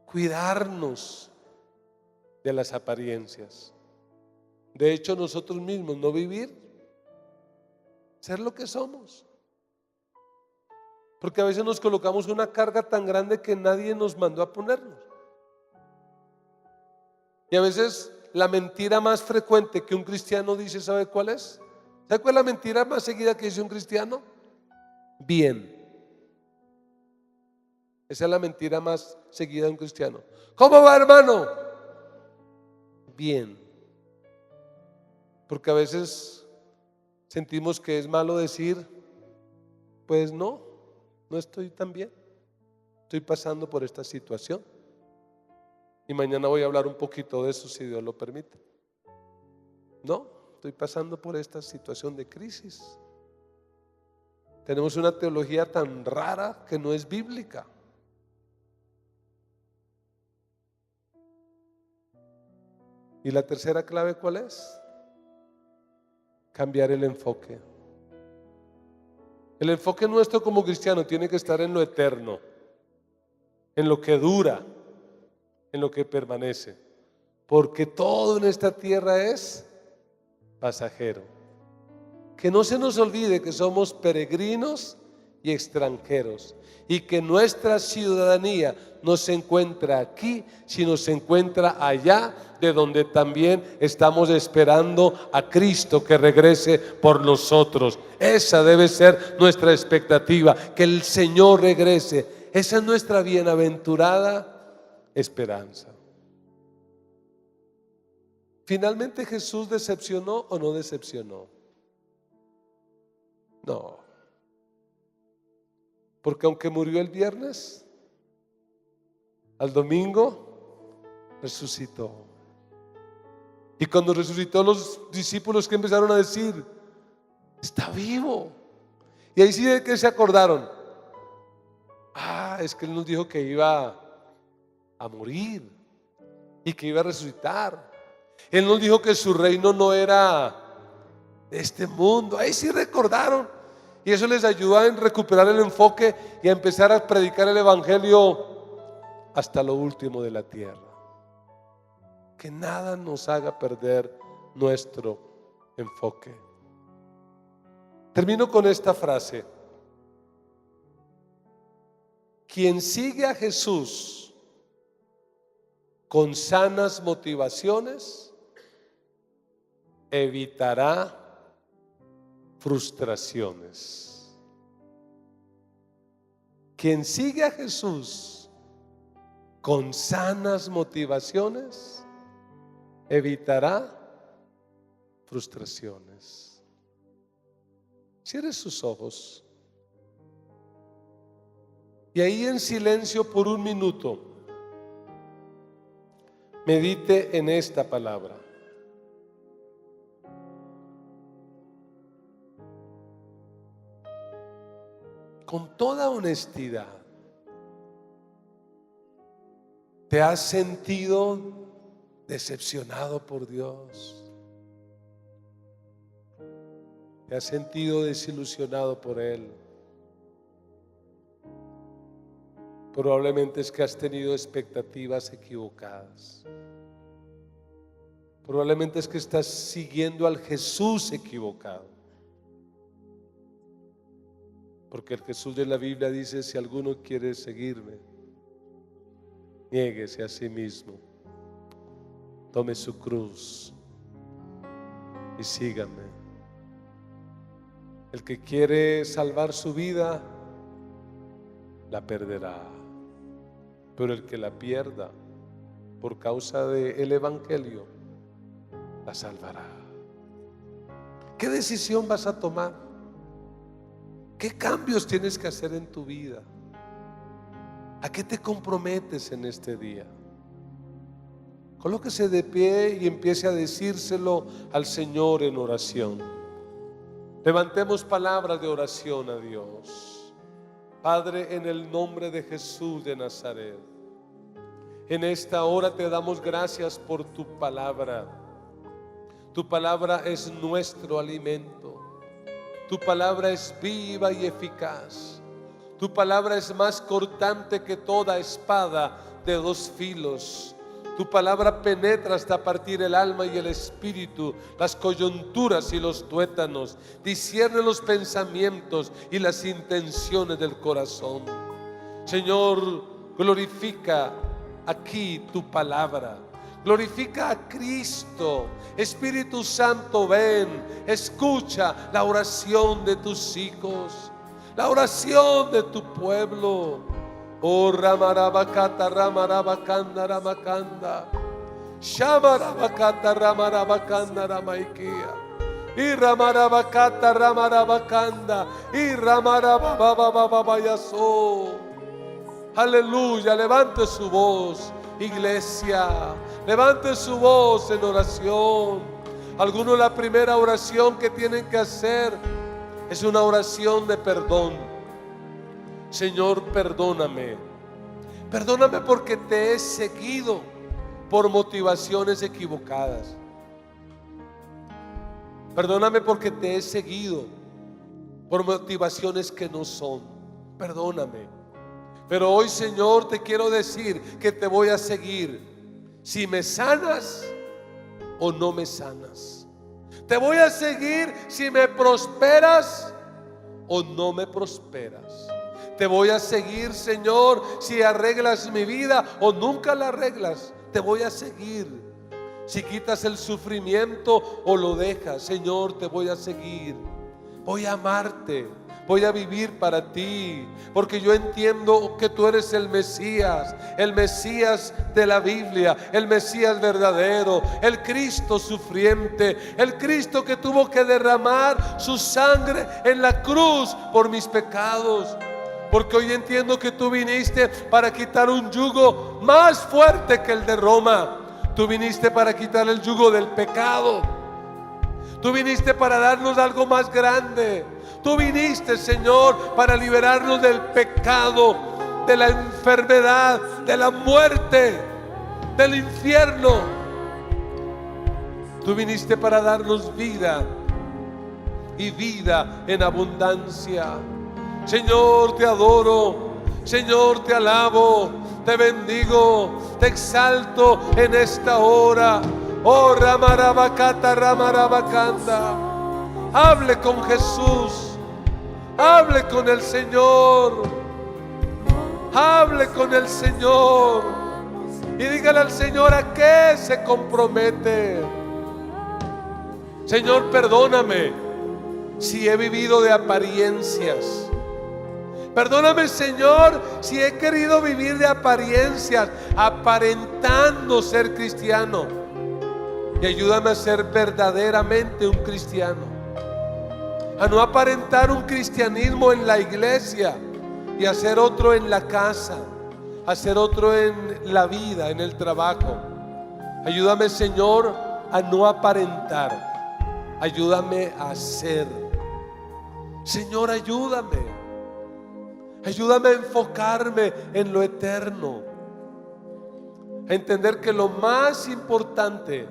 A: Cuidarnos de las apariencias. De hecho, nosotros mismos no vivir, ser lo que somos. Porque a veces nos colocamos una carga tan grande que nadie nos mandó a ponernos. Y a veces la mentira más frecuente que un cristiano dice, ¿sabe cuál es? ¿Sabe cuál es la mentira más seguida que dice un cristiano? Bien. Esa es la mentira más seguida de un cristiano. ¿Cómo va, hermano? Bien. Porque a veces sentimos que es malo decir, pues no estoy tan bien. Estoy pasando por esta situación. Y mañana voy a hablar un poquito de eso si Dios lo permite. No, estoy pasando por esta situación de crisis. Tenemos una teología tan rara que no es bíblica. ¿Y la tercera clave cuál es? Cambiar el enfoque. El enfoque nuestro como cristiano tiene que estar en lo eterno, en lo que dura, en lo que permanece. Porque todo en esta tierra es pasajero. Que no se nos olvide que somos peregrinos y extranjeros y que nuestra ciudadanía no se encuentra aquí, sino se encuentra allá, de donde también estamos esperando a Cristo que regrese por nosotros. Esa debe ser nuestra expectativa, que el Señor regrese. Esa es nuestra bienaventurada esperanza. ¿Finalmente Jesús decepcionó o no decepcionó? No. Porque aunque murió el viernes, al domingo resucitó. Y cuando resucitó, los discípulos que empezaron a decir, está vivo. Y ahí sí de que se acordaron. Es que Él nos dijo que iba a morir y que iba a resucitar. Él nos dijo que su reino no era de este mundo. Ahí sí recordaron, y eso les ayudó a recuperar el enfoque y a empezar a predicar el evangelio hasta lo último de la tierra. Que nada nos haga perder nuestro enfoque. Termino con esta frase: quien sigue a Jesús con sanas motivaciones evitará frustraciones. Quien sigue a Jesús con sanas motivaciones evitará frustraciones. Cierre sus ojos y ahí en silencio por un minuto medite en esta palabra. Con toda honestidad, ¿te has sentido decepcionado por Dios? ¿Te has sentido desilusionado por Él? Probablemente es que has tenido expectativas equivocadas. Probablemente es que estás siguiendo al Jesús equivocado. Porque el Jesús de la Biblia dice: si alguno quiere seguirme, niéguese a sí mismo, tome su cruz y sígame. El que quiere salvar su vida, la perderá. Pero el que la pierda por causa del evangelio, la salvará. ¿Qué decisión vas a tomar? ¿Qué cambios tienes que hacer en tu vida? ¿A qué te comprometes en este día? Colóquese de pie y empiece a decírselo al Señor en oración. Levantemos palabras de oración a Dios. Padre, en el nombre de Jesús de Nazaret, en esta hora te damos gracias por tu palabra. Tu palabra es nuestro alimento. Tu palabra es viva y eficaz. Tu palabra es más cortante que toda espada de dos filos. Tu palabra penetra hasta partir el alma y el espíritu, las coyunturas y los tuétanos. Discierne los pensamientos y las intenciones del corazón. Señor, glorifica aquí tu palabra. Glorifica a Cristo. Espíritu Santo, ven, escucha la oración de tus hijos, la oración de tu pueblo. Oh Ramarabakata, Ramarabakanda, Ramakanda, Shamarabakata, Ramarabakanda, Ramaikia, y Ramarabakata, Ramarabakanda, y Ramarababababayaso. Aleluya, levante su voz, iglesia, levante su voz en oración. Algunos, la primera oración que tienen que hacer es una oración de perdón. Señor, perdóname. Perdóname porque te he seguido por motivaciones equivocadas. Perdóname porque te he seguido por motivaciones que no son. Perdóname. Pero hoy, Señor, te quiero decir que te voy a seguir si me sanas o no me sanas. Te voy a seguir si me prosperas o no me prosperas. Te voy a seguir, Señor, si arreglas mi vida o nunca la arreglas. Te voy a seguir si quitas el sufrimiento o lo dejas. Señor, te voy a seguir. Voy a amarte. Voy a vivir para ti, porque yo entiendo que tú eres el Mesías de la Biblia, el Mesías verdadero, el Cristo sufriente, el Cristo que tuvo que derramar su sangre en la cruz por mis pecados. Porque hoy entiendo que tú viniste para quitar un yugo más fuerte que el de Roma. Tú viniste para quitar el yugo del pecado. Tú viniste para darnos algo más grande. Tú viniste, Señor, para liberarnos del pecado, de la enfermedad, de la muerte, del infierno. Tú viniste para darnos vida y vida en abundancia. Señor, te adoro. Señor, te alabo, te bendigo, te exalto en esta hora. Oh, Ramarabacata, Ramarabacanda. Hable con Jesús. Hable con el Señor. Hable con el Señor. Y dígale al Señor a qué se compromete. Señor, perdóname si he vivido de apariencias. Perdóname, Señor, si he querido vivir de apariencias, aparentando ser cristiano. Y ayúdame a ser verdaderamente un cristiano. A no aparentar un cristianismo en la iglesia y hacer otro en la casa, hacer otro en la vida, en el trabajo. Ayúdame, Señor, a no aparentar. Ayúdame a ser. Señor, ayúdame. Ayúdame a enfocarme en lo eterno. A entender que lo más importante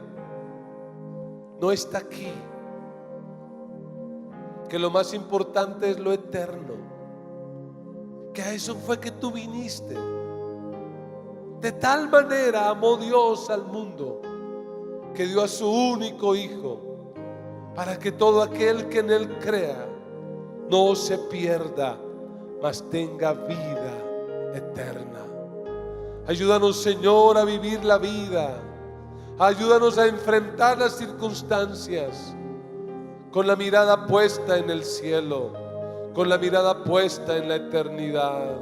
A: no está aquí. Que lo más importante es lo eterno. Que a eso fue que tú viniste. De tal manera amó Dios al mundo que dio a su único Hijo, para que todo aquel que en Él crea no se pierda, mas tenga vida eterna. Ayúdanos, Señor, a vivir la vida. Ayúdanos a enfrentar las circunstancias con la mirada puesta en el cielo, con la mirada puesta en la eternidad.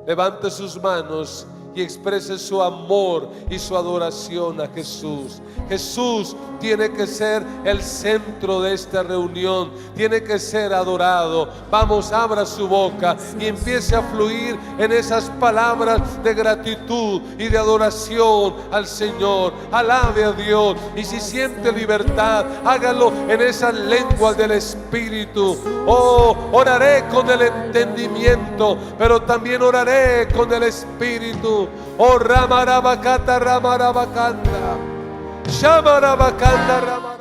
A: Levante sus manos y exprese su amor y su adoración a Jesús. Jesús tiene que ser el centro de esta reunión, tiene que ser adorado. Vamos, abra su boca y empiece a fluir en esas palabras de gratitud y de adoración al Señor. Alabe a Dios, y si siente libertad, hágalo en esas lenguas del Espíritu. Oh, oraré con el entendimiento, pero también oraré con el Espíritu. Oh, Ramarabacata, Ramarabacanda, Shamarabacanda, Ramarabacanda.